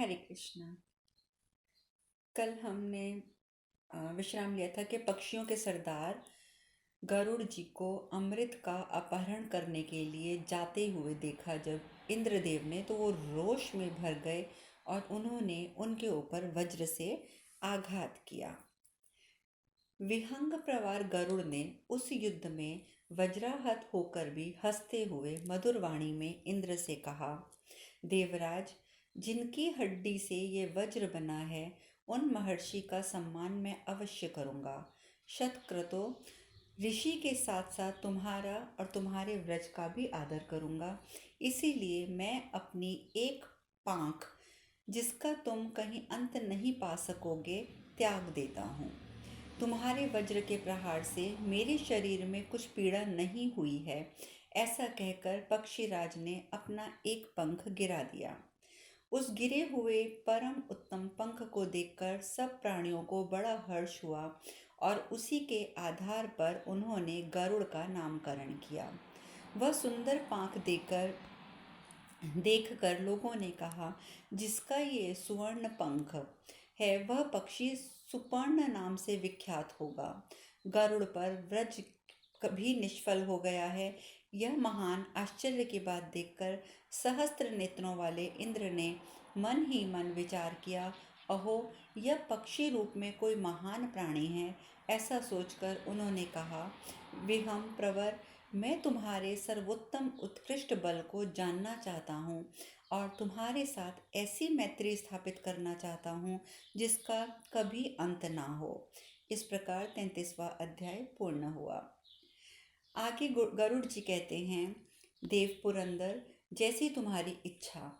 हरे कृष्णा। कल हमने विश्राम लिया था कि पक्षियों के सरदार गरुड़ जी को अमृत का अपहरण करने के लिए जाते हुए देखा जब इंद्रदेव ने, तो वो रोष में भर गए और उन्होंने उनके ऊपर वज्र से आघात किया। विहंग प्रवार गरुड़ ने उस युद्ध में वज्राहत होकर भी हंसते हुए मधुर वाणी में इंद्र से कहा, देवराज, जिनकी हड्डी से ये वज्र बना है, उन महर्षि का सम्मान मैं अवश्य करूँगा। शतक्रतो ऋषि के साथ साथ तुम्हारा और तुम्हारे व्रज का भी आदर करूँगा। इसीलिए मैं अपनी एक पाँख, जिसका तुम कहीं अंत नहीं पा सकोगे, त्याग देता हूँ। तुम्हारे वज्र के प्रहार से मेरे शरीर में कुछ पीड़ा नहीं हुई है। ऐसा कहकर पक्षीराज ने अपना एक पंख गिरा दिया। उस गिरे हुए परम उत्तम पंख को देखकर सब प्राणियों को बड़ा हर्ष हुआ और उसी के आधार पर उन्होंने गरुड़ का नामकरण किया। वह सुंदर पांख देखकर लोगों ने कहा, जिसका ये सुवर्ण पंख है वह पक्षी सुपर्ण नाम से विख्यात होगा। गरुड़ पर व्रज कभी निष्फल हो गया है। यह महान आश्चर्य की बात देखकर सहस्त्र नेत्रों वाले इंद्र ने मन ही मन विचार किया, अहो, यह पक्षी रूप में कोई महान प्राणी है। ऐसा सोचकर उन्होंने कहा, विहम प्रवर, मैं तुम्हारे सर्वोत्तम उत्कृष्ट बल को जानना चाहता हूँ और तुम्हारे साथ ऐसी मैत्री स्थापित करना चाहता हूँ जिसका कभी अंत ना हो। इस प्रकार 33वां अध्याय पूर्ण हुआ। आगे गरुड़ जी कहते हैं, देव पुरंदर, जैसी तुम्हारी इच्छा,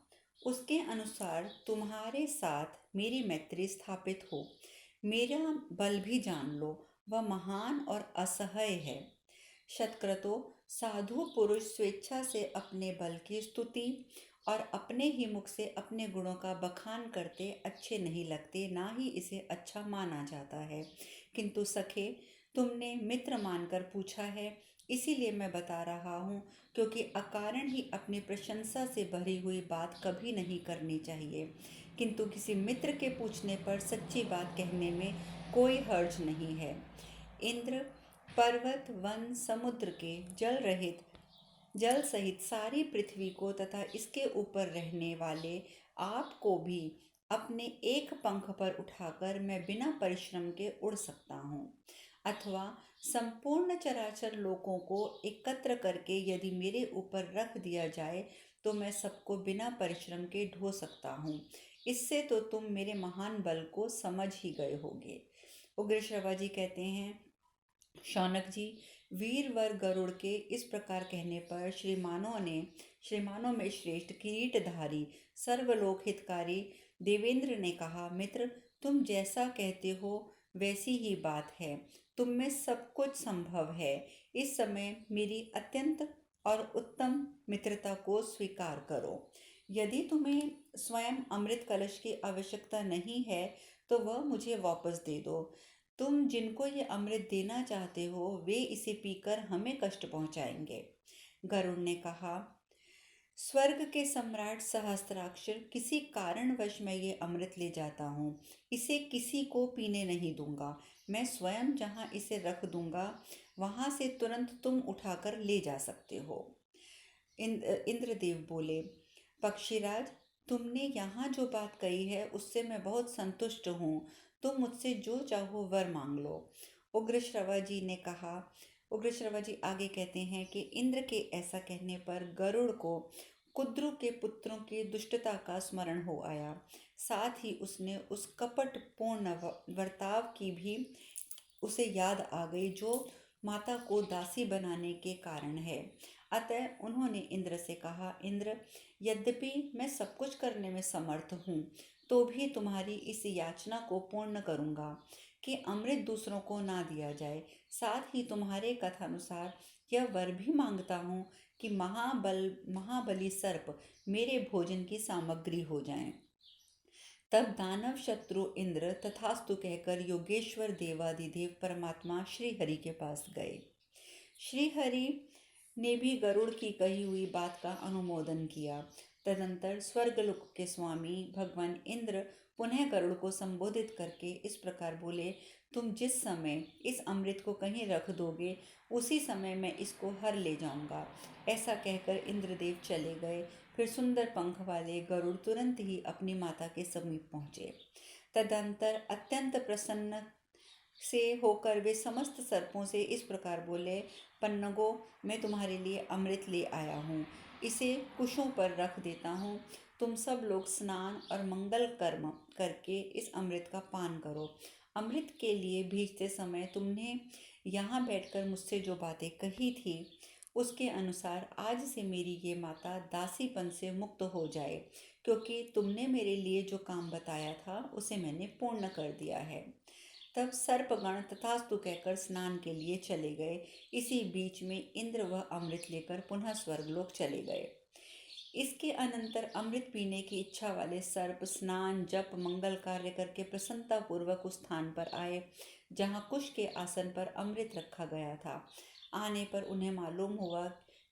उसके अनुसार तुम्हारे साथ मेरी मैत्री स्थापित हो। मेरा बल भी जान लो, वह महान और असह्य है। शतक्रतो, साधु पुरुष स्वेच्छा से अपने बल की स्तुति और अपने ही मुख से अपने गुणों का बखान करते अच्छे नहीं लगते, ना ही इसे अच्छा माना जाता है। किंतु सखे, तुमने मित्र मानकर पूछा है, इसीलिए मैं बता रहा हूँ, क्योंकि अकारण ही अपनी प्रशंसा से भरी हुई बात कभी नहीं करनी चाहिए। किंतु किसी मित्र के पूछने पर सच्ची बात कहने में कोई हर्ज नहीं है। इंद्र, पर्वत, वन, समुद्र के जल रहित, जल सहित सारी पृथ्वी को तथा इसके ऊपर रहने वाले आपको भी अपने एक पंख पर उठाकर मैं बिना परिश्रम के उड़ सकता हूँ, अथवा संपूर्ण चराचर लोकों को एकत्र करके यदि मेरे ऊपर रख दिया जाए तो मैं सबको बिना परिश्रम के ढो सकता हूँ। इससे तो तुम मेरे महान बल को समझ ही गए होगे। उग्र श्रवा जी कहते हैं, शौनक जी, वीरवर गरुड़ के इस प्रकार कहने पर श्रीमानों में श्रेष्ठ किरीटधारी सर्वलोक हितकारी देवेंद्र ने कहा, मित्र, तुम जैसा कहते हो वैसी ही बात है। तुम में सब कुछ संभव है। इस समय मेरी अत्यंत और उत्तम मित्रता को स्वीकार करो। यदि तुम्हें स्वयं अमृत कलश की आवश्यकता नहीं है तो वह मुझे वापस दे दो। तुम जिनको ये अमृत देना चाहते हो वे इसे पीकर हमें कष्ट पहुंचाएंगे। गरुड़ ने कहा, स्वर्ग के सम्राट सहस्त्राक्षर, किसी कारणवश मैं ये अमृत ले जाता हूँ। इसे किसी को पीने नहीं दूंगा। मैं स्वयं जहाँ इसे रख दूंगा वहाँ से तुरंत तुम उठाकर ले जा सकते हो। इंद्रदेव बोले, पक्षीराज, तुमने यहाँ जो बात कही है उससे मैं बहुत संतुष्ट हूँ। तुम मुझसे जो चाहो वर मांग लो। उग्रश्रवा जी ने कहा। उग्रश्रवा जी आगे कहते हैं कि इंद्र के ऐसा कहने पर गरुड़ को कुद्रु के पुत्रों की दुष्टता का स्मरण हो आया। साथ ही उसने उस कपट पूर्ण वर्ताव की भी उसे याद आ गई जो माता को दासी बनाने के कारण है। अतः उन्होंने इंद्र से कहा, इंद्र, यद्यपि मैं सब कुछ करने में समर्थ हूँ तो भी तुम्हारी इस याचना को पूर्ण करूँगा कि अमृत दूसरों को ना दिया जाए। साथ ही तुम्हारे कथानुसार यह वर भी मांगता हूँ कि महाबली सर्प मेरे भोजन की सामग्री हो जाएं। तब दानव शत्रु इंद्र तथास्तु कहकर योगेश्वर देवादिदेव परमात्मा श्री हरि के पास गए। श्री हरि ने भी गरुड़ की कही हुई बात का अनुमोदन किया। तदंतर स्वर्गलोक के स्वामी भगवान इंद्र पुनः गरुड़ को संबोधित करके इस प्रकार बोले, तुम जिस समय इस अमृत को कहीं रख दोगे उसी समय मैं इसको हर ले जाऊंगा। ऐसा कहकर इंद्रदेव चले गए। फिर सुंदर पंख वाले गरुड़ तुरंत ही अपनी माता के समीप पहुंचे। तदंतर अत्यंत प्रसन्न से होकर वे समस्त सर्पों से इस प्रकार बोले, पन्नगो, मैं तुम्हारे लिए अमृत ले आया हूँ। इसे कुशों पर रख देता हूँ। तुम सब लोग स्नान और मंगल कर्म करके इस अमृत का पान करो। अमृत के लिए भीजते समय तुमने यहाँ बैठकर मुझसे जो बातें कही थी उसके अनुसार आज से मेरी ये माता दासीपन से मुक्त हो जाए, क्योंकि तुमने मेरे लिए जो काम बताया था उसे मैंने पूर्ण कर दिया है। तब सर्पगण तथास्तु कहकर स्नान के लिए चले गए। इसी बीच में इंद्र वह अमृत लेकर पुनः स्वर्गलोक चले गए। इसके अनंतर अमृत पीने की इच्छा वाले सर्प स्नान जप मंगल कार्य करके प्रसन्नता पूर्वक उस स्थान पर आए जहाँ कुश के आसन पर अमृत रखा गया था। आने पर उन्हें मालूम हुआ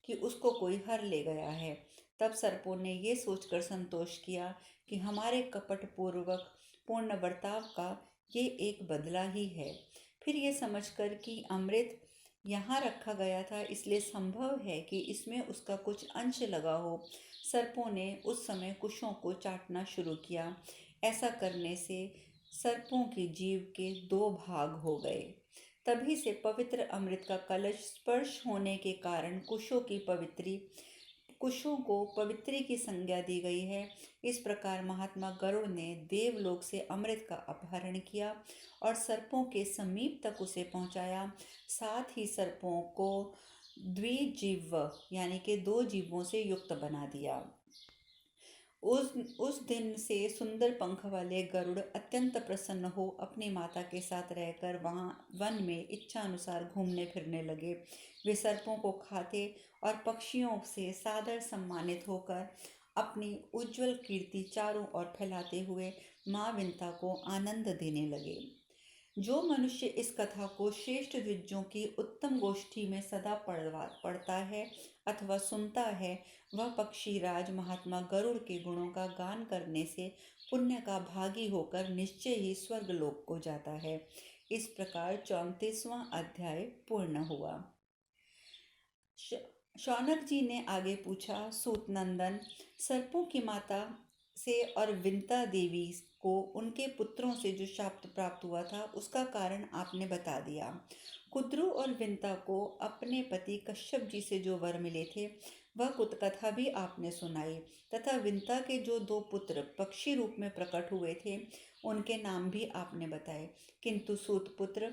कि उसको कोई हर ले गया है। तब सर्पों ने ये सोचकर संतोष किया कि हमारे कपट पूर्वक पूर्ण बर्ताव का ये एक बदला ही है। फिर ये समझकर कि अमृत यहाँ रखा गया था इसलिए संभव है कि इसमें उसका कुछ अंश लगा हो, सर्पों ने उस समय कुशों को चाटना शुरू किया। ऐसा करने से सर्पों की जीव के दो भाग हो गए। तभी से पवित्र अमृत का कलश स्पर्श होने के कारण कुशों को पवित्री की संज्ञा दी गई है। इस प्रकार महात्मा गरुड़ ने देवलोक से अमृत का अपहरण किया और सर्पों के समीप तक उसे पहुंचाया। साथ ही सर्पों को द्विजीव यानी कि दो जीवों से युक्त बना दिया। उस दिन से सुंदर पंख वाले गरुड़ अत्यंत प्रसन्न हो अपनी माता के साथ रहकर वहाँ वन में इच्छा अनुसार घूमने फिरने लगे। वे सर्पों को खाते और पक्षियों से सादर सम्मानित होकर अपनी उज्जवल कीर्ति चारों ओर फैलाते हुए माँ विंता को आनंद देने लगे। जो मनुष्य इस कथा को श्रेष्ठ द्विजों की उत्तम गोष्ठी में सदा पढ़ता है अथवा सुनता है, वह पक्षी राज महात्मा गरुड़ के गुणों का गान करने से पुण्य का भागी होकर निश्चय ही स्वर्गलोक को जाता है। इस प्रकार 34वां अध्याय पूर्ण हुआ। शौनक जी ने आगे पूछा, सूत नंदन, सर्पों की माता से और विंता देवी को उनके पुत्रों से जो शाप प्राप्त हुआ था उसका कारण आपने बता दिया। कुद्रु और विंता को अपने पति कश्यप जी से जो वर मिले थे वह कुतकथा भी आपने सुनाई तथा विंता के जो दो पुत्र पक्षी रूप में प्रकट हुए थे उनके नाम भी आपने बताए, किंतु सूत पुत्र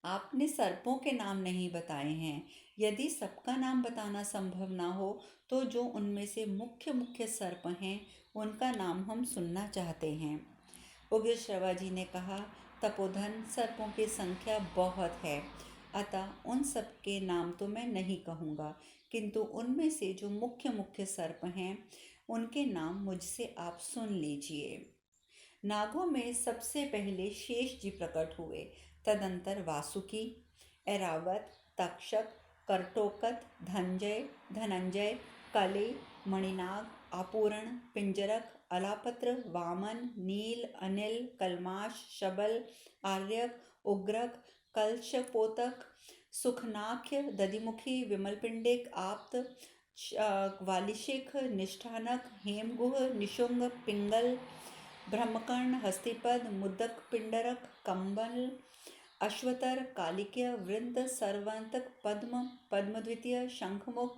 आपने सर्पों के नाम नहीं बताए हैं। यदि सबका नाम बताना संभव ना हो तो जो उनमें से मुख्य मुख्य सर्प हैं उनका नाम हम सुनना चाहते हैं। उग्र श्रवा जी ने कहा, तपोधन, सर्पों की संख्या बहुत है, अतः उन सब के नाम तो मैं नहीं कहूँगा, किंतु उनमें से जो मुख्य मुख्य सर्प हैं उनके नाम मुझसे आप सुन लीजिए। नागों में सबसे पहले शेष जी प्रकट हुए। तदंतर वासुकी, ऐरावत, तक्षक, करटोकत, धनंजय, कले, मणिनाग, आपूरण, पिंजरक, अलापत्र, वामन, नील, अनिल, कलमाश, शबल, आर्यक, उग्रक, कलशपोतक, सुखनाख्य, दधिमुखी, विमलपिंडिक, आप्त, वालिशिख, निष्ठानक, हेमगुह, निशुंग, पिंगल, ब्रह्मकर्ण, हस्तिपद, मुदक, पिंडरक, कंबल, अश्वतर, कालिक्य, वृंद, सर्वंतक, पद्मद्वितीय, शंखमुख,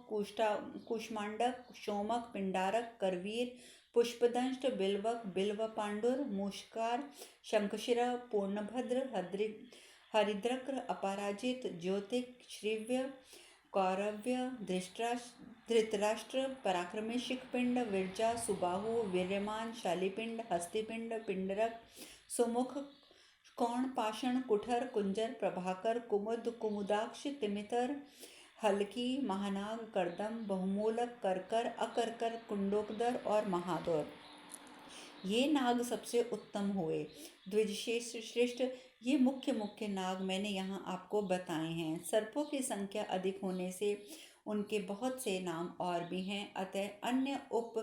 कुष्मांडक, शोमक, पिंडारक, करवीर, पुष्पदंष्ट, बिल्वक, बिल्वपांडुर, मूषकार, शंखशिरा, पूर्णभद्र, हरिद्रक्र, अपराजित, ज्योतिक, श्रीव्य, कौरव्य, धृतराष्ट्र, पराक्रमी, शिखपिंड, विरजा, सुबाहु, वीर्यमान, शालिपिंड, हस्तिपिंड, पिंडरक, सुमुख, कौण, पाषण, कुठर, कुंजर, प्रभाकर, कुमुद, कुमुदाक्ष, तिमितर, हल्की, महानाग, करदम, बहुमूलक, करकर, अकरकर, कुंडोकदर और महादौर। ये नाग सबसे उत्तम हुए। द्विजश्रेष्ठ, ये मुख्य मुख्य नाग मैंने यहाँ आपको बताए हैं। सर्पों की संख्या अधिक होने से उनके बहुत से नाम और भी हैं, अतः अन्य उप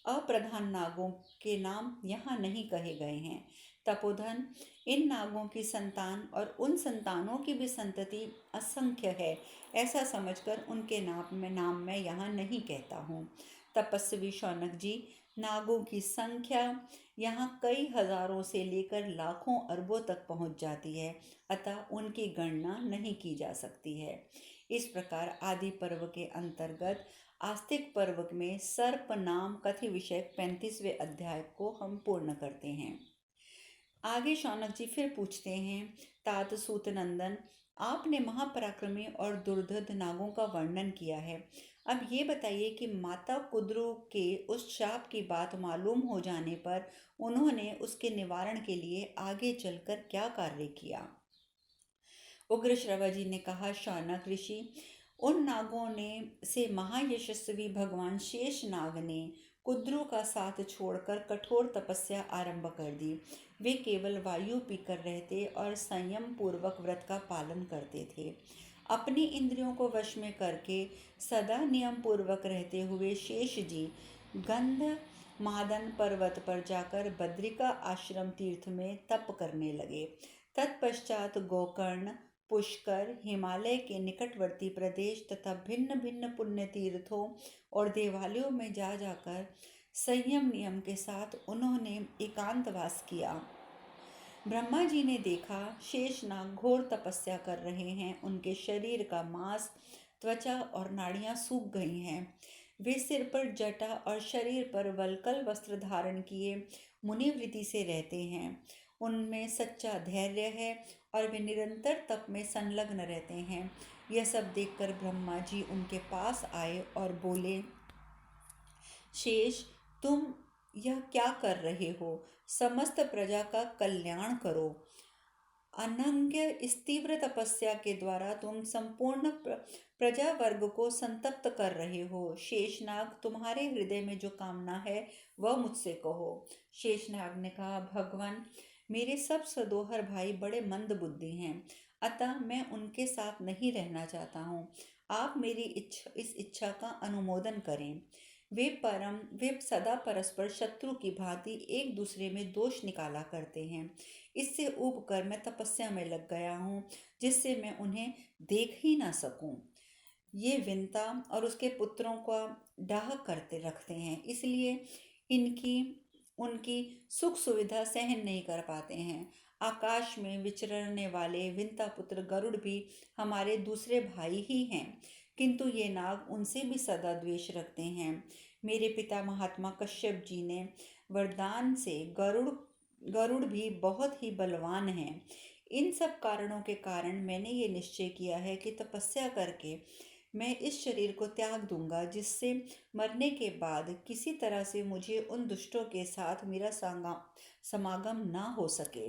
अप्रधान नागों के नाम यहाँ नहीं कहे गए हैं। तपोधन, इन नागों की संतान और उन संतानों की भी संतति असंख्य है, ऐसा समझकर उनके नाम मैं यहाँ नहीं कहता हूँ। तपस्वी शौनक जी, नागों की संख्या यहाँ कई हजारों से लेकर लाखों अरबों तक पहुँच जाती है, अतः उनकी गणना नहीं की जा सकती है। इस प्रकार आदि पर्व के अंतर्गत आस्तिक पर्व में सर्प नाम कथि विषयक 35वें अध्याय को हम पूर्ण करते हैं। आगे शौनक जी फिर पूछते हैं, तात सूत नंदन, आपने महापराक्रमी और दुर्धर नागों का वर्णन किया है। अब ये बताइए कि माता कुद्रु के उस शाप की बात मालूम हो जाने पर उन्होंने उसके निवारण के लिए आगे चलकर क्या कार्य किया। उग्रश्रवा जी ने कहा, शौनक ऋषि, उन नागों ने से महायशस्वी भगवान शेष नाग ने कुद्रु का साथ छोड़कर कठोर तपस्या आरंभ कर दी। वे केवल वायु पीकर रहते और संयम पूर्वक व्रत का पालन करते थे। अपनी इंद्रियों को वश में करके सदा नियम पूर्वक रहते हुए शेष जी गंध मादन पर्वत पर जाकर बद्रिका आश्रम तीर्थ में तप करने लगे। तत्पश्चात गोकर्ण, पुष्कर, हिमालय के निकटवर्ती प्रदेश तथा भिन्न भिन्न पुण्य तीर्थों और देवालयों में जा जाकर संयम नियम के साथ उन्होंने एकांतवास किया। ब्रह्मा जी ने देखा, शेषनाग घोर तपस्या कर रहे हैं। उनके शरीर का मांस, त्वचा और नाड़ियां सूख गई हैं। वे सिर पर जटा और शरीर पर वल्कल वस्त्र धारण किए मुनिवृत्ति से रहते हैं। उनमें सच्चा धैर्य है और वे निरंतर तप में संलग्न रहते हैं। यह सब देखकर ब्रह्मा जी उनके पास आए और बोले, शेष, तुम यह क्या कर रहे हो? समस्त प्रजा का कल्याण करो। अनंग्य इस तीव्र तपस्या के द्वारा तुम संपूर्ण प्रजा वर्ग को संतप्त कर रहे हो। शेषनाग, तुम्हारे हृदय में जो कामना है वह मुझसे कहो। शेषनाग ने कहा, भगवान, मेरे सब सदोहर भाई बड़े मंद बुद्धि हैं, अतः मैं उनके साथ नहीं रहना चाहता हूँ। आप मेरी इस इच्छा का अनुमोदन करें। वे सदा परस्पर शत्रु की भांति एक दूसरे में दोष निकाला करते हैं। इससे ऊब कर मैं तपस्या में लग गया हूँ, जिससे मैं उन्हें देख ही ना सकूं। ये विंता और उसके पुत्रों का डाह करते रखते हैं, इसलिए इनकी उनकी सुख सुविधा सहन नहीं कर पाते हैं। आकाश में विचरने वाले विंता पुत्र गरुड़ भी हमारे दूसरे भाई ही हैं, किंतु ये नाग उनसे भी सदा द्वेष रखते हैं। मेरे पिता महात्मा कश्यप जी ने वरदान से गरुड़ भी बहुत ही बलवान हैं। इन सब कारणों के कारण मैंने ये निश्चय किया है कि तपस्या करके मैं इस शरीर को त्याग दूंगा, जिससे मरने के बाद किसी तरह से मुझे उन दुष्टों के साथ मेरा समागम ना हो सके।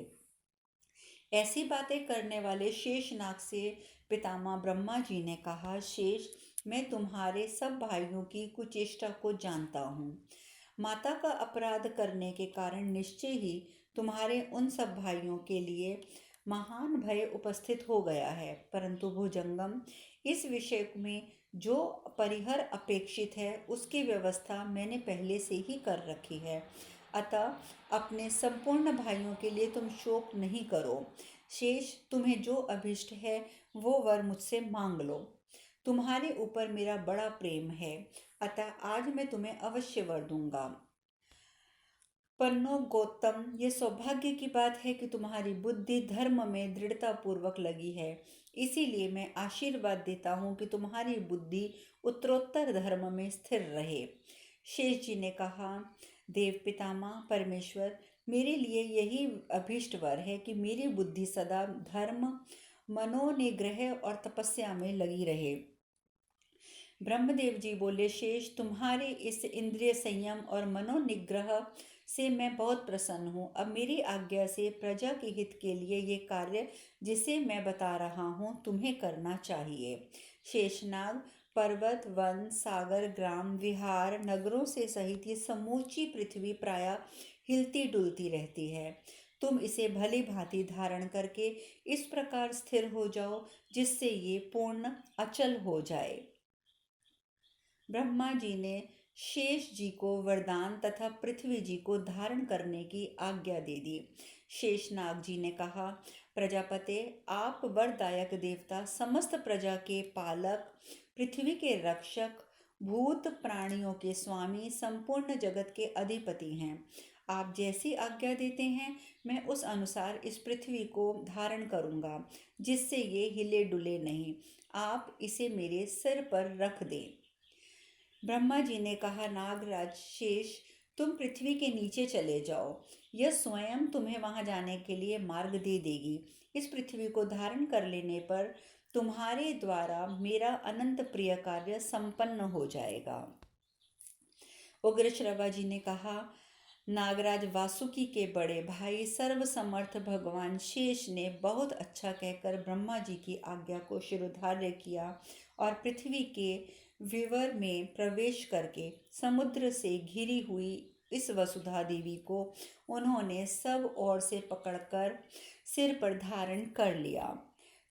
ऐसी बातें करने वाले शेषनाग से पितामह ब्रह्मा जी ने कहा, शेष, मैं तुम्हारे सब भाइयों की कुचेष्टा को जानता हूँ। माता का अपराध करने के कारण निश्चय ही तुम्हारे उन सब भाइयों के लिए महान भय उपस्थित हो गया है, परंतु भुजंगम, इस विषय में जो परिहर अपेक्षित है उसकी व्यवस्था मैंने पहले से ही कर रखी है, अतः अपने संपूर्ण भाइयों के लिए तुम शोक नहीं करो। शेष, तुम्हें जो अभिष्ट है वो वर मुझसे मांग लो। तुम्हारे ऊपर मेरा बड़ा प्रेम है, अतः आज मैं तुम्हें अवश्य वर दूंगा। पन्नो गौतम, ये सौभाग्य की बात है कि तुम्हारी बुद्धि धर्म में दृढ़ता पूर्वक लगी है, इसीलिए मैं आशीर्वाद देता हूँ कि तुम्हारी बुद्धि उत्तरोत्तर धर्म में स्थिर रहे। शेष जी ने कहा, देव पितामह परमेश्वर, मेरे लिए यही अभीष्ट वर है कि मेरी बुद्धि सदा धर्म, मनोनिग्रह और तपस्या में लगी रहे। ब्रह्मदेव जी बोले, शेष, तुम्हारे इस इंद्रिय संयम और मनोनिग्रह से मैं बहुत प्रसन्न हूँ। अब मेरी आज्ञा से प्रजा के हित के लिए ये कार्य जिसे मैं बता रहा हूँ तुम्हें करना चाहिए। शेषनाग, पर्वत, वन, सागर, ग्राम, विहार, नगरों से सहित ये समूची पृथ्वी प्रायः हिलती डुलती रहती है। तुम इसे भली भांति धारण करके इस प्रकार स्थिर हो जाओ जिससे ये पूर्ण अचल हो जाए। ब्रह्मा जी ने शेष जी को वरदान तथा पृथ्वी जी को धारण करने की आज्ञा दे दी। शेषनाग जी ने कहा, प्रजापते, आप वरदायक देवता, समस्त प्रजा के पालक, पृथ्वी के रक्षक, भूत प्राणियों के स्वामी, संपूर्ण जगत के अधिपति हैं। आप जैसी आज्ञा देते हैं मैं उस अनुसार इस पृथ्वी को धारण करूंगा, जिससे ये हिले डुले नहीं। आप इसे मेरे सिर पर रख दें। ब्रह्मा जी ने कहा, नागराज शेष, तुम पृथ्वी के नीचे चले जाओ, यह स्वयं तुम्हें वहां जाने के लिए मार्ग दे देगी। इस पृथ्वी को धारण कर लेने पर तुम्हारे द्वारा मेरा अनंत प्रिय कार्य संपन्न हो जाएगा। उग्रश्रवा जी ने कहा, नागराज वासुकी के बड़े भाई सर्वसमर्थ भगवान शेष ने बहुत अच्छा कहकर ब्रह्मा जी की आज्ञा को शिरोधार्य किया और पृथ्वी के विवर में प्रवेश करके समुद्र से घिरी हुई इस वसुधा देवी को उन्होंने सब ओर से पकड़कर सिर पर धारण कर लिया।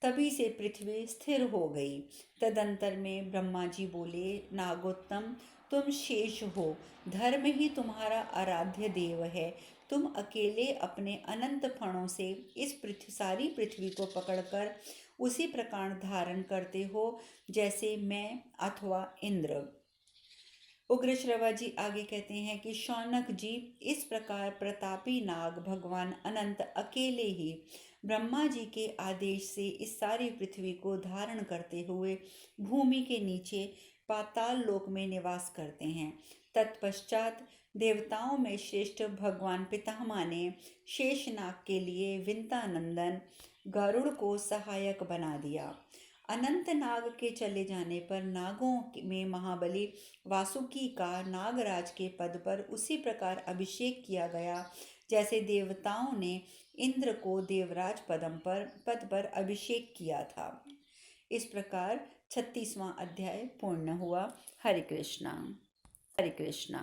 तभी से पृथ्वी स्थिर हो गई। तदंतर में ब्रह्मा जी बोले, नागोत्तम, तुम शेष हो, धर्म ही तुम्हारा आराध्य देव है। तुम अकेले अपने अनंत फणों से इस सारी पृथ्वी को पकड़कर उसी प्रकार धारण करते हो जैसे मैं अथवा इंद्र। उग्रश्रवा जी आगे कहते हैं कि शौनक जी, इस प्रकार प्रतापी नाग भगवान अनंत अकेले ही ब्रह्मा जी के आदेश से इस सारी पृथ्वी को धारण करते हुए भूमि के नीचे पाताल लोक में निवास करते हैं। तत्पश्चात देवताओं में श्रेष्ठ भगवान पितामह ने शेषनाग के लिए विंतानंदन गरुड़ को सहायक बना दिया। अनंत नाग के चले जाने पर नागों में महाबली वासुकी का नागराज के पद पर उसी प्रकार अभिषेक किया गया जैसे देवताओं ने इंद्र को देवराज पद पर अभिषेक किया था। इस प्रकार 36वां अध्याय पूर्ण हुआ। हरे कृष्णा। हरे कृष्णा।